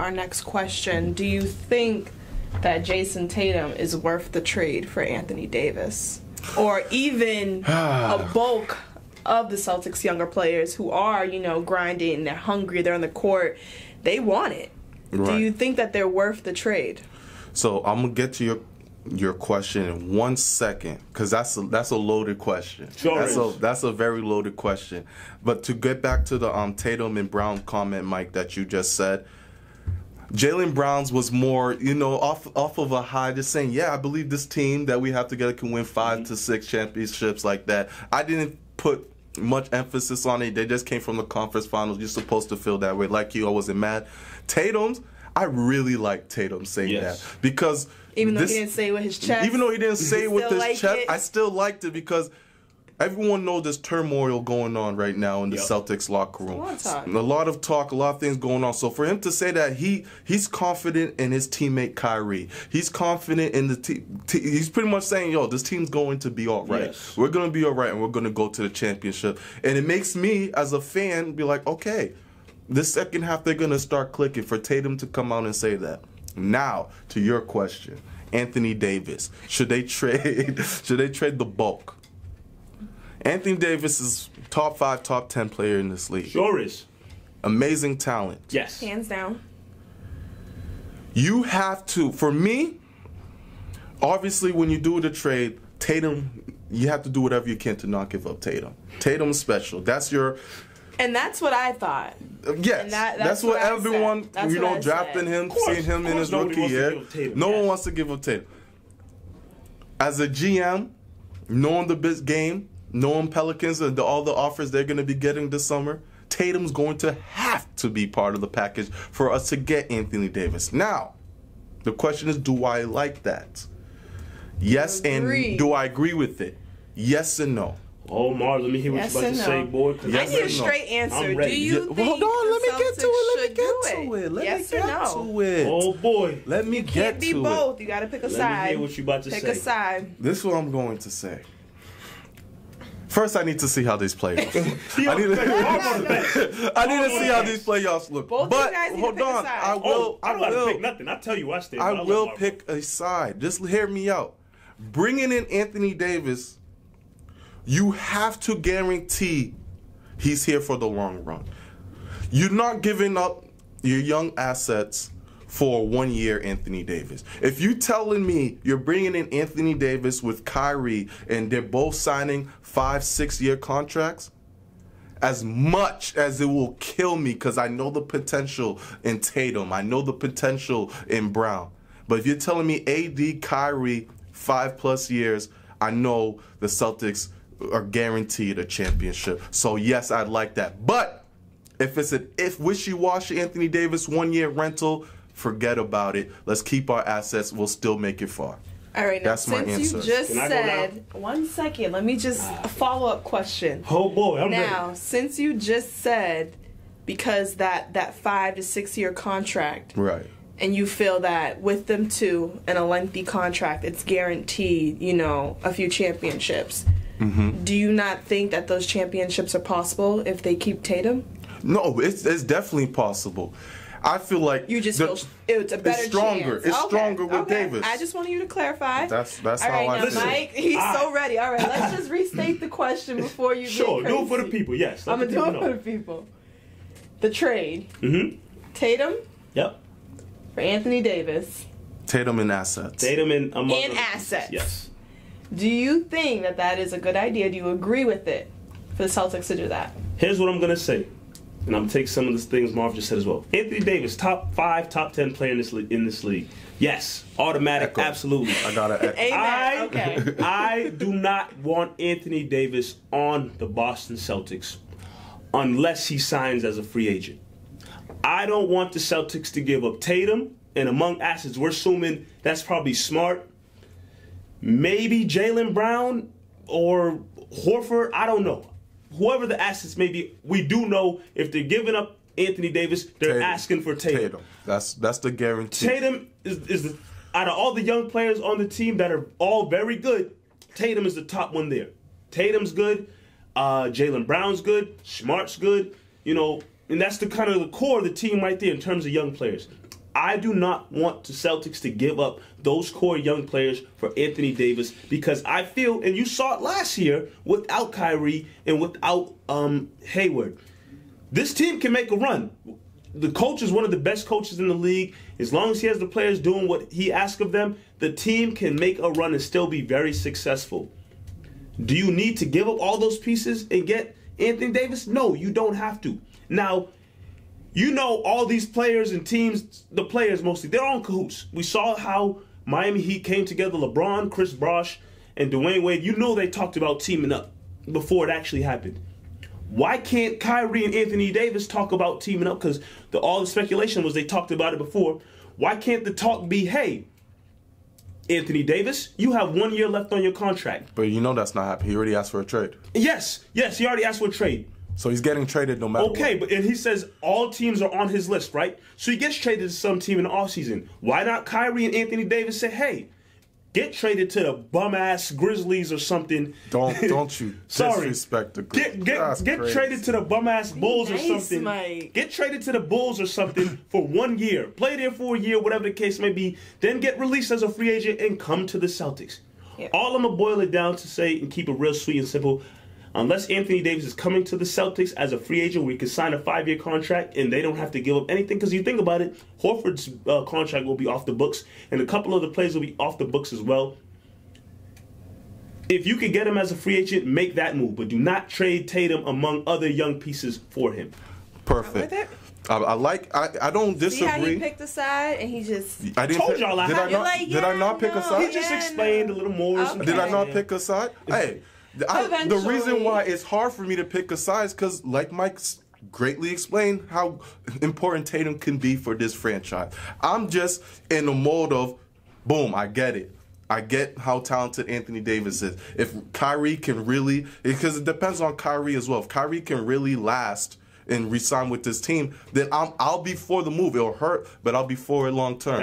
our next question. Do you think that Jason Tatum is worth the trade for Anthony Davis? Or even a bulk of the Celtics' younger players who are, grinding, they're hungry, they're on the court, they want it. Right. Do you think that they're worth the trade? So I'm going to get to your question in 1 second, because that's a loaded question. Sure that's a very loaded question. But to get back to the Tatum and Brown comment, Mike, that you just said, Jaylen Brown's was more, off of a high, just saying, yeah, I believe this team that we have together can win 5 to 6 championships like that. I didn't put much emphasis on it. They just came from the conference finals. You're supposed to feel that way. Like you, I wasn't mad. Tatum's, I really like Tatum saying that, because even though he didn't say it with his chest. Even though he didn't say it with his chest, I still liked it, because everyone knows there's turmoil going on right now in the Celtics locker room. A lot of talk, a lot of things going on. So for him to say that he's confident in his teammate Kyrie, he's confident in the team. He's pretty much saying, yo, this team's going to be all right. Yes. We're going to be all right, and we're going to go to the championship. And it makes me, as a fan, be like, okay, the second half they're going to start clicking. For Tatum to come out and say that. Now, to your question, Anthony Davis, should they trade the bulk? Anthony Davis is top 5, top 10 player in this league. Sure is. Amazing talent. Yes. Hands down. You have to, for me, obviously when you do the trade, Tatum, you have to do whatever you can to not give up Tatum. Tatum's special. That's your... And that's what I thought. Yes, that's what everyone, drafting him, seeing him in his rookie year. No one wants to give up Tatum. As a GM, knowing the big game, knowing Pelicans and all the offers they're going to be getting this summer, Tatum's going to have to be part of the package for us to get Anthony Davis. Now, the question is, do I like that? Yes, and do I agree with it? Yes and no. Oh, Marv, let me hear what you're about to say, boy. I need a straight answer. Do you think hold on, let me get to it. Let me get to it. Oh, boy. Let me get to it. You can't be both. You got to pick a side. Let me hear what you're about to say. Pick a side. This is what I'm going to say. First, I need to see how these playoffs look. I need to see how these playoffs look. Both but you guys need hold to pick on, a side. I will. I don't got to pick nothing. I tell you, I stand. I will pick a side. Just hear me out. Bringing in Anthony Davis, you have to guarantee he's here for the long run. You're not giving up your young assets for 1 year Anthony Davis. If you're telling me you're bringing in Anthony Davis with Kyrie and they're both signing 5-6 year contracts, as much as it will kill me, because I know the potential in Tatum, I know the potential in Brown, but if you're telling me AD, Kyrie, 5+ years, I know the Celtics are guaranteed a championship. So yes, I'd like that. But if it's an wishy-washy Anthony Davis 1 year rental, forget about it. Let's keep our assets. We'll still make it far. All right, now, that's my answer. You just said, 1 second, let me just a follow-up question. Oh boy, I'm ready. Now, since you just said, because that 5 to 6 year contract, right, and you feel that with them two in a lengthy contract, it's guaranteed, a few championships. Mm-hmm. Do you not think that those championships are possible if they keep Tatum? No, it's definitely possible. I feel like you just feel it's a better it's stronger. chance. It's stronger with Davis. I just wanted you to clarify. That's all how right, I now, feel. Mike, he's so ready. All right, let's just restate the question before you Sure, get crazy. do it for the people, yes. I'm going to do it for the people. The trade. Mm-hmm. Tatum. Yep. For Anthony Davis. Tatum and assets. Tatum and assets. Yes. Do you think that is a good idea? Do you agree with it for the Celtics to do that? Here's what I'm going to say. And I'm going to take some of the things Marv just said as well. Anthony Davis, top 5, top 10 player in this league. Yes, automatic, echo. Absolutely. I got to echo. Amen. Okay. I do not want Anthony Davis on the Boston Celtics unless he signs as a free agent. I don't want the Celtics to give up Tatum, and among assets, we're assuming that's probably smart. Maybe Jaylen Brown or Horford, I don't know. Whoever the assets may be, we do know if they're giving up Anthony Davis, they're asking for Tatum. That's the guarantee. Tatum is out of all the young players on the team that are all very good, Tatum is the top one there. Tatum's good, Jaylen Brown's good, Smart's good, and that's the kind of the core of the team right there in terms of young players. I do not want the Celtics to give up those core young players for Anthony Davis because I feel, and you saw it last year without Kyrie and without Hayward, this team can make a run. The coach is one of the best coaches in the league. As long as he has the players doing what he asks of them, the team can make a run and still be very successful. Do you need to give up all those pieces and get Anthony Davis? No, you don't have to. Now, you know all these players and teams, the players mostly, they're all in cahoots. We saw how Miami Heat came together, LeBron, Chris Bosh, and Dwayne Wade. You know they talked about teaming up before it actually happened. Why can't Kyrie and Anthony Davis talk about teaming up? Because all the speculation was they talked about it before. Why can't the talk be, hey, Anthony Davis, you have 1 year left on your contract. But you know that's not happening. He already asked for a trade. Yes, he already asked for a trade. So he's getting traded no matter what. Okay, but and he says all teams are on his list, right? So he gets traded to some team in the offseason. Why not Kyrie and Anthony Davis say, hey, get traded to the bum-ass Grizzlies or something. Don't you disrespect the Grizzlies. Get traded to the bum-ass Bulls or something. Mike. Get traded to the Bulls or something for 1 year. Play there for a year, whatever the case may be. Then get released as a free agent and come to the Celtics. Yeah. All I'm going to boil it down to say and keep it real sweet and simple. Unless Anthony Davis is coming to the Celtics as a free agent where he can sign a 5-year contract and they don't have to give up anything. Because you think about it, Horford's contract will be off the books and a couple of the players will be off the books as well. If you could get him as a free agent, make that move. But do not trade Tatum among other young pieces for him. Perfect. I don't disagree. See how he picked a side and he just... I didn't Told y'all I had it. Did I not pick a side? He just explained a little more. Okay. Did I not pick a side? Hey. The reason why it's hard for me to pick a side is because, like Mike's greatly explained, how important Tatum can be for this franchise. I'm just in the mode of, boom, I get it. I get how talented Anthony Davis is. If Kyrie can really, because it depends on Kyrie as well. If Kyrie can really last and re-sign with this team, then I'll be for the move. It'll hurt, but I'll be for it long term.